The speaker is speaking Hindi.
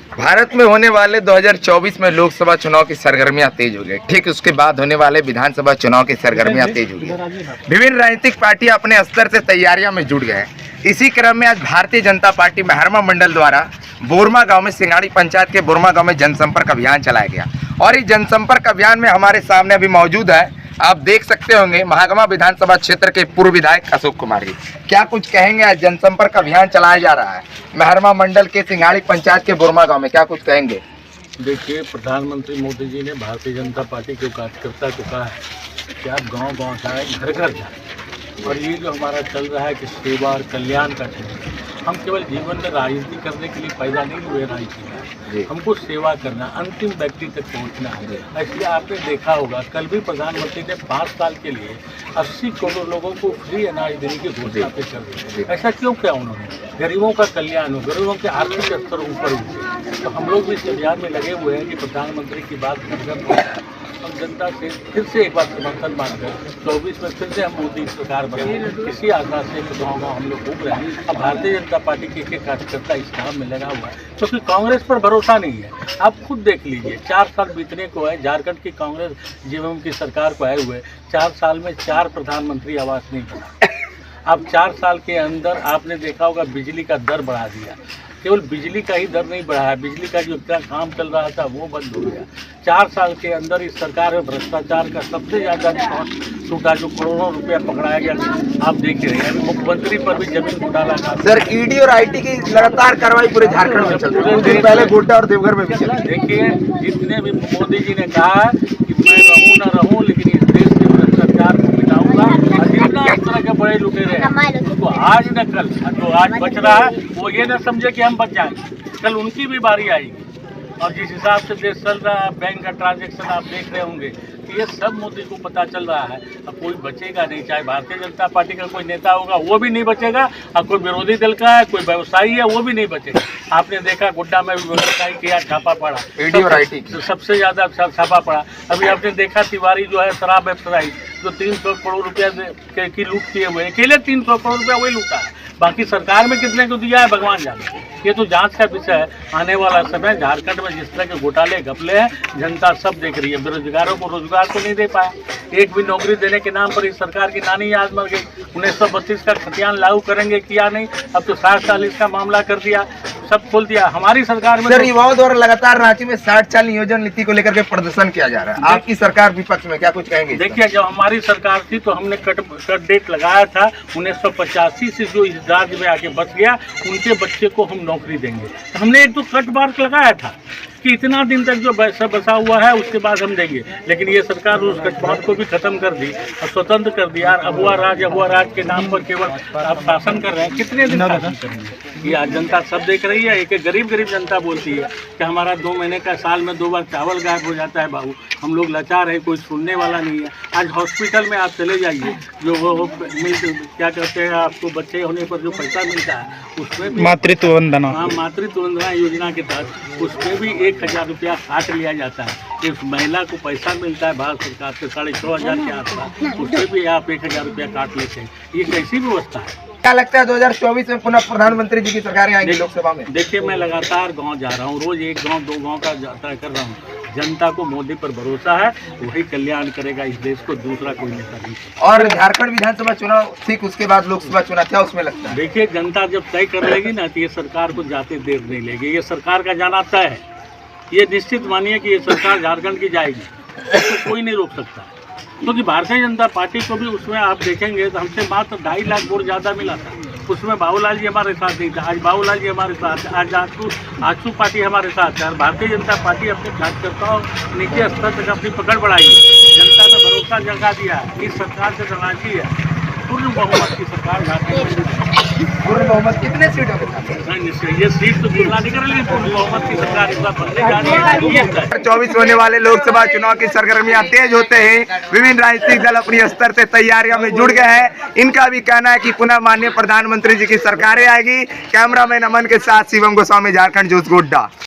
भारत में होने वाले 2024 में लोकसभा चुनाव की सरगर्मियां तेज हो गई। ठीक उसके बाद होने वाले विधानसभा चुनाव की सरगर्मियां तेज हो गई। विभिन्न राजनीतिक पार्टी अपने स्तर से तैयारियों में जुट गए। इसी क्रम में आज भारतीय जनता पार्टी मेहरमा मंडल द्वारा बोरमा गांव में सिंगाड़ी पंचायत के बोरमा गांव में जनसंपर्क अभियान चलाया गया। और इस जनसंपर्क अभियान में हमारे सामने अभी मौजूद है, आप देख सकते होंगे, महागमा विधानसभा क्षेत्र के पूर्व विधायक अशोक कुमार जी। क्या कुछ कहेंगे? आज जनसंपर्क अभियान चलाया जा रहा है मेहरमा मंडल के सिंगाड़ी पंचायत के बोरमा गांव में, क्या कुछ कहेंगे? देखिए, प्रधानमंत्री मोदी जी ने भारतीय जनता पार्टी के कार्यकर्ता को कहा है कि आप गांव गांव जाए, घर घर जाए, और ये जो हमारा चल रहा है कि सेवा और कल्याण का क्षेत्र, हम केवल जीवन में राजनीति करने के लिए पैदा नहीं हुए राजनीति में, हमको सेवा करना, अंतिम व्यक्ति तक पहुंचना है। इसलिए आपने देखा होगा, कल भी प्रधानमंत्री ने 5 साल के लिए 80 करोड़ लोगों को फ्री अनाज देने की घोषणा पे कर दी। ऐसा क्यों किया उन्होंने? गरीबों का कल्याण हो, गरीबों के आर्थिक स्तर ऊपर उठे। तो हम लोग भी इस अभियान में लगे हुए हैं कि प्रधानमंत्री की बात कर हम जनता से फिर से एक बार समर्थन मांगकर 24 में फिर से हम मोदी सरकार बनाए, इसी आशा से गाँव गाँव हम लोग घूम रहे हैं। अब भारतीय जनता पार्टी के एक कार्यकर्ता इस काम में लगा हुआ है, क्योंकि कांग्रेस पर भरोसा नहीं है। आप खुद देख लीजिए, 4 साल बीतने को है, झारखंड की कांग्रेस जेएमएम की सरकार को आए हुए 4 साल में 4 प्रधानमंत्री आवास नहीं बना। अब 4 साल के अंदर आपने देखा होगा बिजली का दर बढ़ा दिया। केवल बिजली का ही दर नहीं बढ़ा है, बिजली का जो इतना काम चल रहा था वो बंद हो गया। 4 साल के अंदर इस सरकार में भ्रष्टाचार का सबसे ज़्यादा टूटा, जो करोड़ों रुपया पकड़ाया गया। आप देख रहे हैं, मुख्यमंत्री पर भी जमीन घोटाला का। सर, ईडी और आईटी की लगातार कार्रवाई पूरे झारखंड में चल रही है। कुछ दिन पहले गोड्डा और देवघर में भी चली। देखिए, जितने भी मोदी जी ने कहा है कि मैं रहूँ न रहूँ, लेकिन इस देश के भ्रष्टाचार को मिटाऊंगा। जितना इस तरह के बड़े लुटेरे हैं तो आज न कल, जो आज बच रहा है वो ये न समझे कि हम बच जाएंगे, कल उनकी भी बारी आएगी। और जिस हिसाब से देश चल रहा है, बैंक का ट्रांजैक्शन आप देख रहे होंगे, ये सब मोदी को पता चल रहा है। अब कोई बचेगा नहीं, चाहे भारतीय जनता पार्टी का कोई नेता होगा वो भी नहीं बचेगा, और कोई विरोधी दल का है, कोई व्यवसायी है, वो भी नहीं बचेगा। आपने देखा गोड्डा में भी व्यवसायी किया, छापा पड़ा, ईडी और आईटी सबसे ज़्यादा छापा पड़ा। अभी आपने देखा तिवारी जो है शराब व्यवसायी, जो 300 करोड़ रुपया की लूट किए हुए, अकेले 300 करोड़ रुपया वही लूटा है। बाकी सरकार में कितने को दिया है भगवान जाने। ये तो जांच का विषय है। आने वाला समय झारखंड में जिस तरह के घोटाले घपले हैं, जनता सब देख रही है। बेरोजगारों को रोजगार तो नहीं दे पाया, एक भी नौकरी देने के नाम पर इस सरकार की नानी याद मर गई। 1932 का खतियान लागू करेंगे, किया नहीं। अब तो 60-40 का मामला कर दिया, सब खोल दिया हमारी सरकार में। सर, युवाओं द्वारा लगातार रांची में 60-40 नियोजन नीति को लेकर के प्रदर्शन किया जा रहा है। आपकी सरकार विपक्ष में, क्या कुछ कहेंगे? देखिए, जब हमारी सरकार थी तो हमने कट डेट लगाया था 1985 से, जो इस राज्य में आके बच गया उनके बच्चे को हम नौकरी देंगे। तो हमने एक तो कट मार्क लगाया था कि इतना दिन तक जो बसा हुआ है उसके बाद हम देंगे, लेकिन ये सरकार उस कटमार्क को भी खत्म कर दी और स्वतंत्र कर दिया। अगुआ राज के नाम पर केवल आप शासन कर रहे हैं, कितने दिन शासन करेंगे? ये आज जनता सब देख रही है। एक गरीब जनता बोलती है कि हमारा 2 महीने का, साल में 2 बार चावल गायब हो जाता है बाबू, हम लोग लाचार है, कोई सुनने वाला नहीं है। आज हॉस्पिटल में आप चले जाइए, जो वो क्या कहते हैं, आपको बच्चे होने पर जो पैसा मिलता है उसमें भी मातृत्व वंदना, हाँ, मातृत्व वंदना योजना के तहत उसमें भी 1000 रुपया काट लिया जाता है। एक महिला को पैसा मिलता है भारत सरकार से 6500 के आसपास, उसमें भी आप 1000 रुपया काट लेते हैं। ये कैसी व्यवस्था है? क्या लगता है 2024 में पुनः प्रधानमंत्री जी की सरकार आएंगी लोकसभा में? देखिए, मैं लगातार गांव जा रहा हूं, रोज 1 गांव 2 गांव का यात्रा कर रहा हूं। जनता को मोदी पर भरोसा है, वही कल्याण करेगा इस देश को, दूसरा कोई नेता नहीं। और झारखंड विधानसभा चुनाव ठीक उसके बाद लोकसभा चुनाव, क्या उसमें लगता है? देखिए, जनता जब तय कर लेगी ना तो ये सरकार को जाते देर नहीं लेगी। ये सरकार का जाना तय है, ये निश्चित मानिए कि ये सरकार झारखंड की जाएगी, इसको कोई नहीं रोक सकता। क्योंकि भारतीय जनता पार्टी को भी उसमें आप देखेंगे तो हमसे मात्र 2.5 लाख वोट ज़्यादा मिला था। उसमें बाबूलाल जी हमारे साथ नहीं था, आज बाबूलाल जी हमारे साथ है, आज आजसू पार्टी हमारे साथ है। भारतीय जनता पार्टी अपने कार्यकर्ताओं नीचे स्तर तक अपनी पकड़ बढ़ाई, जनता ने भरोसा जगा दिया। इस सरकार से रांची है पूर्ण बहुमत की सरकार झारखंड में। पूर्ण बहुमत कितने सीटों के साथ? ये सीट तो तुलना नहीं कर, लेकिन पूर्ण बहुमत की सरकार इस बार बनने जा रही है। 24 होने वाले लोकसभा चुनाव की सरगर्मियां तेज होते हैं, विभिन्न राजनीतिक दल अपनी स्तर से तैयारियों में जुड़ गए हैं। इनका भी कहना है कि पुनः माननीय प्रधानमंत्री जी की सरकारें आएगी। कैमरामैन अमन के साथ शिवम गोस्वामी, झारखंड न्यूज़ गोड्डा।